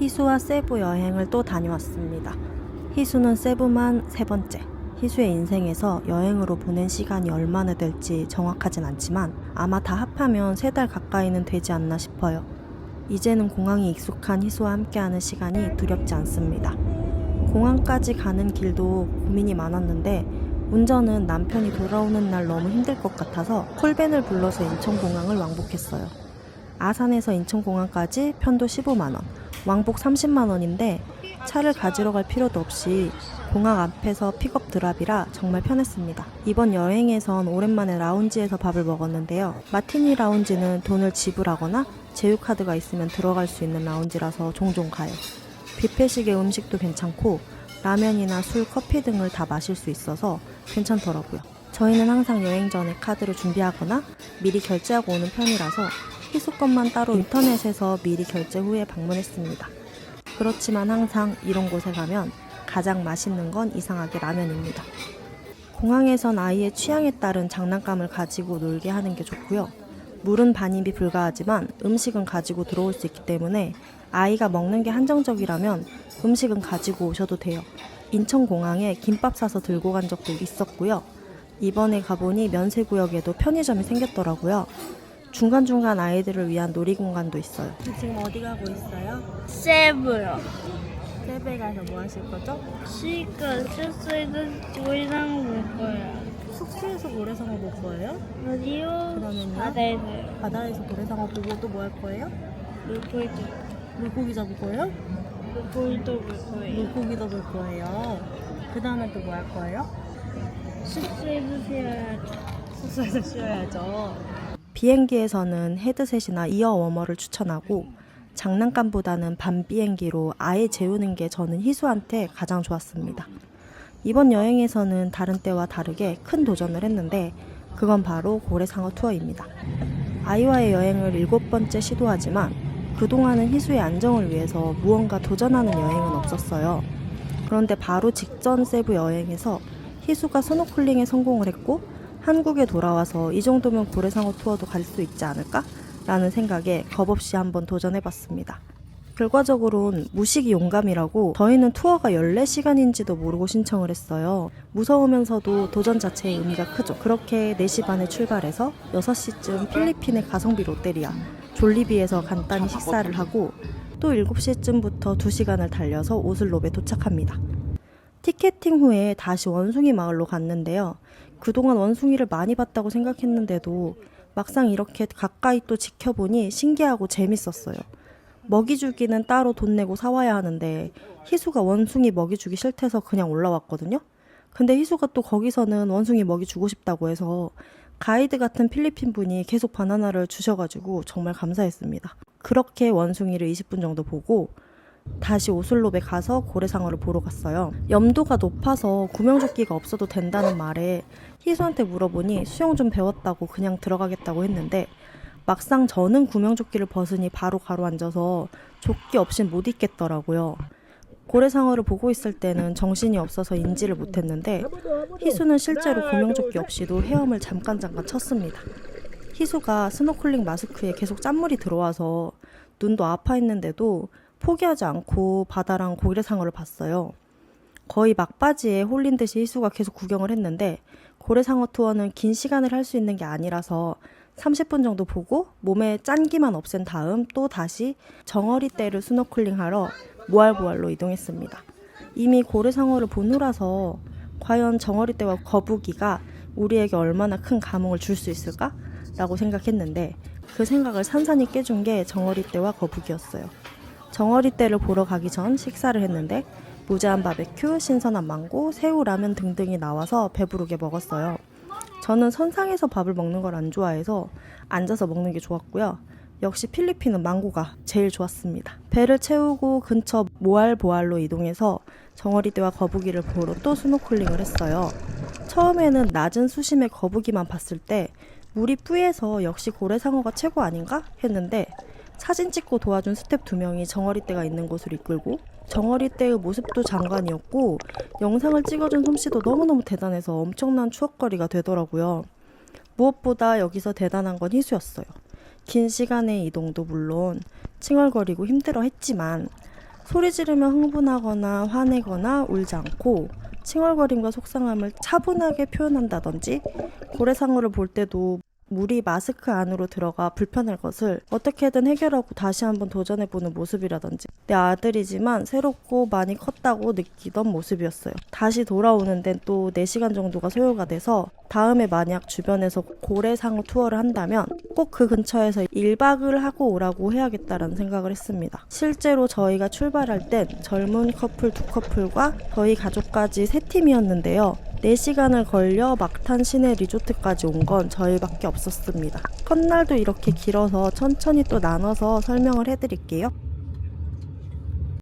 희수와 세부 여행을 또 다녀왔습니다. 희수는 세부만 3번째. 희수의 인생에서 여행으로 보낸 시간이 얼마나 될지 정확하진 않지만 아마 다 합하면 3달 가까이는 되지 않나 싶어요. 이제는 공항이 익숙한 희수와 함께하는 시간이 두렵지 않습니다. 공항까지 가는 길도 고민이 많았는데 운전은 남편이 돌아오는 날 너무 힘들 것 같아서 콜밴을 불러서 인천공항을 왕복했어요. 아산에서 인천공항까지 편도 15만원, 왕복 30만원인데 차를 가지러 갈 필요도 없이 공항 앞에서 픽업 드랍이라 정말 편했습니다. 이번 여행에선 오랜만에 라운지에서 밥을 먹었는데요. 마티니 라운지는 돈을 지불하거나 제휴카드가 있으면 들어갈 수 있는 라운지라서 종종 가요. 뷔페식의 음식도 괜찮고 라면이나 술, 커피 등을 다 마실 수 있어서 괜찮더라고요. 저희는 항상 여행 전에 카드를 준비하거나 미리 결제하고 오는 편이라서 희수 것만 따로 인터넷에서 미리 결제 후에 방문했습니다. 그렇지만 항상 이런 곳에 가면 가장 맛있는 건 이상하게 라면입니다. 공항에선 아이의 취향에 따른 장난감을 가지고 놀게 하는 게 좋고요. 물은 반입이 불가하지만 음식은 가지고 들어올 수 있기 때문에 아이가 먹는 게 한정적이라면 음식은 가지고 오셔도 돼요. 인천공항에 김밥 사서 들고 간 적도 있었고요. 이번에 가보니 면세구역에도 편의점이 생겼더라고요. 중간중간 아이들을 위한 놀이공간도 있어요. 지금 어디 가고 있어요? 세브요. 세부에 가서 뭐 하실 거죠? 시가 숙소에서 조이랑 볼 거예요. 숙소에서 고래상어 볼 거예요? 어디요? 그러면요? 바다에서요. 바다에서 고래상어 보고 또 뭐 할 거예요? 물고기도 물고기 잡을 거예요? 물고기도 볼 거예요. 물고기도 볼 거예요. 그 다음에 또 뭐 할 거예요? 숙소에서 쉬어야죠. 숙소에서 쉬어야죠. 비행기에서는 헤드셋이나 이어 워머를 추천하고 장난감보다는 밤 비행기로 아예 재우는 게 저는 희수한테 가장 좋았습니다. 이번 여행에서는 다른 때와 다르게 큰 도전을 했는데 그건 바로 고래상어 투어입니다. 아이와의 여행을 7번째 시도하지만 그동안은 희수의 안정을 위해서 무언가 도전하는 여행은 없었어요. 그런데 바로 직전 세부 여행에서 희수가 스노클링에 성공을 했고 한국에 돌아와서 이 정도면 고래상어 투어도 갈 수 있지 않을까? 라는 생각에 겁없이 한번 도전해봤습니다. 결과적으로는 무식이 용감이라고 저희는 투어가 14시간인지도 모르고 신청을 했어요. 무서우면서도 도전 자체의 의미가 크죠. 그렇게 4시 반에 출발해서 6시쯤 필리핀의 가성비 롯데리아 졸리비에서 간단히 식사를 하고 또 7시쯤부터 2시간을 달려서 오슬롭에 도착합니다. 티켓팅 후에 다시 원숭이 마을로 갔는데요. 그동안 원숭이를 많이 봤다고 생각했는데도 막상 이렇게 가까이 또 지켜보니 신기하고 재밌었어요. 먹이 주기는 따로 돈 내고 사와야 하는데 희수가 원숭이 먹이 주기 싫대서 그냥 올라왔거든요. 근데 희수가 또 거기서는 원숭이 먹이 주고 싶다고 해서 가이드 같은 필리핀 분이 계속 바나나를 주셔가지고 정말 감사했습니다. 그렇게 원숭이를 20분 정도 보고 다시 오슬롭에 가서 고래상어를 보러 갔어요. 염도가 높아서 구명조끼가 없어도 된다는 말에 희수한테 물어보니 수영 좀 배웠다고 그냥 들어가겠다고 했는데 막상 저는 구명조끼를 벗으니 바로 가로앉아서 조끼 없인 못 있겠더라고요. 고래상어를 보고 있을 때는 정신이 없어서 인지를 못했는데 희수는 실제로 구명조끼 없이도 헤엄을 잠깐 쳤습니다. 희수가 스노클링 마스크에 계속 짠물이 들어와서 눈도 아파했는데도 포기하지 않고 바다랑 고래상어를 봤어요. 거의 막바지에 홀린 듯이 희수가 계속 구경을 했는데 고래상어 투어는 긴 시간을 할 수 있는 게 아니라서 30분 정도 보고 몸에 짠기만 없앤 다음 또 다시 정어리떼를 스노클링하러 모알보알로 이동했습니다. 이미 고래상어를 보느라서 과연 정어리떼와 거북이가 우리에게 얼마나 큰 감흥을 줄 수 있을까? 라고 생각했는데 그 생각을 산산히 깨준 게 정어리떼와 거북이였어요. 정어리떼를 보러 가기 전 식사를 했는데 무제한 바베큐, 신선한 망고, 새우, 라면 등등이 나와서 배부르게 먹었어요. 저는 선상에서 밥을 먹는 걸 안 좋아해서 앉아서 먹는 게 좋았고요. 역시 필리핀은 망고가 제일 좋았습니다. 배를 채우고 근처 모알보알로 이동해서 정어리떼와 거북이를 보러 또 스노클링을 했어요. 처음에는 낮은 수심의 거북이만 봤을 때 물이 뿌예서 역시 고래상어가 최고 아닌가? 했는데 사진 찍고 도와준 스텝 2명이 정어리떼가 있는 곳으로 이끌고 정어리떼의 모습도 장관이었고 영상을 찍어준 솜씨도 너무너무 대단해서 엄청난 추억거리가 되더라고요. 무엇보다 여기서 대단한 건 희수였어요. 긴 시간의 이동도 물론 칭얼거리고 힘들어 했지만 소리 지르며 흥분하거나 화내거나 울지 않고 칭얼거림과 속상함을 차분하게 표현한다든지 고래상어를 볼 때도 물이 마스크 안으로 들어가 불편할 것을 어떻게든 해결하고 다시 한번 도전해보는 모습이라든지 내 아들이지만 새롭고 많이 컸다고 느끼던 모습이었어요. 다시 오는 데는 또 4시간 정도가 소요가 돼서 다음에 만약 주변에서 고래상어 투어를 한다면 꼭 그 근처에서 1박을 하고 오라고 해야겠다라는 생각을 했습니다. 실제로 저희가 출발할 땐 젊은 커플 2커플과 저희 가족까지 3팀이었는데요. 4시간을 걸려 막탄 시내 리조트까지 온 건 저희밖에 없었습니다. 첫날도 이렇게 길어서 천천히 또 나눠서 설명을 해드릴게요.